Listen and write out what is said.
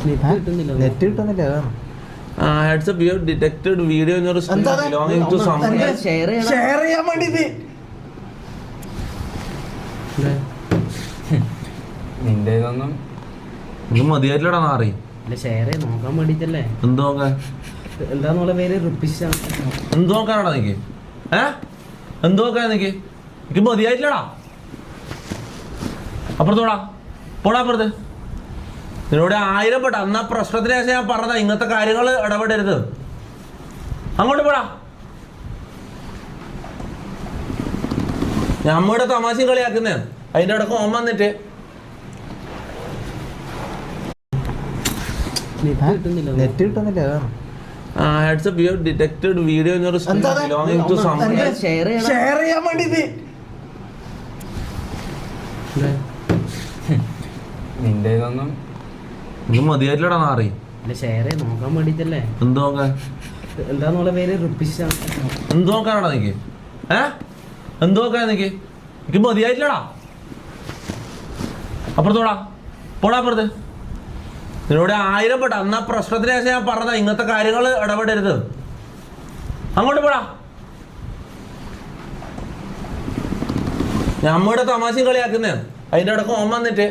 Net കിട്ടുന്നില്ല അതാണ്. Heads up, you have detected video in your screen belonging to someone. Share ചെയ്യാൻ വേണ്ടി നിന്റേതൊന്നും ഇത് മതിയായിട്ടില്ലടാ നാറി. ഷെയർ നോക്കാൻ വേണ്ടിട്ടല്ലേ. എന്ത് നോക്കാൻ? എന്താന്നുള്ള പേര് റുപ്പിഷ. എന്ത് നോക്കാനാടാ നിക്ക്? എന്ത് നോക്കാൻ നിക്ക്? എനിക്ക് മതിയായിട്ടില്ലടാ. അപ്പുറത്തോടാ, പോടാ അപ്പുറത്ത്. നിന്നോട് 1000 പെട്ട അന്നാ പ്രശ്നത്തിന് ശേഷം ഞാൻ പറഞ്ഞതാ ഇങ്ങനത്തെ കാര്യങ്ങൾ ഇടപെടരുത്. അങ്ങോട്ട് പോടാ. നമ്മയുടെ തമാശയും കളിയാക്കുന്നേ അതിന്റെ ഇടക്ക് ഓൻ വന്നിട്ട് നെറ്റ് കിട്ടുന്നില്ല അതാണ്. Heads up, you have detected video in your screen belonging to someone. Share ചെയ്യാൻ വേണ്ടി നിന്റേതൊന്നും ഇത് മതിയായിട്ടില്ലടാ നാറി. ഷെയർ നോക്കാൻ വേണ്ടിട്ടല്ലേ. എന്ത് നോക്കാൻ? എന്താന്നുള്ള പേര് റുപ്പിഷ. എന്ത് നോക്കാനാടാ നിക്ക്? എന്ത് നോക്കാൻ നിക്ക്? എനിക്ക് മതിയായിട്ടില്ലടാ. അപ്പുറത്തോടാ, പോടാ അപ്പുറത്ത്. നിന്നോട് 1000 പെട്ട അന്നാ പ്രശ്നത്തിന് ശേഷം ഞാൻ പറഞ്ഞതാ ഇങ്ങനത്തെ കാര്യങ്ങൾ ഇടപെടരുത്. അങ്ങോട്ട് പോടാ. നമ്മയുടെ തമാശയും കളിയാക്കുന്നേ അതിന്റെ ഇടക്ക് ഓൻ വന്നിട്ട്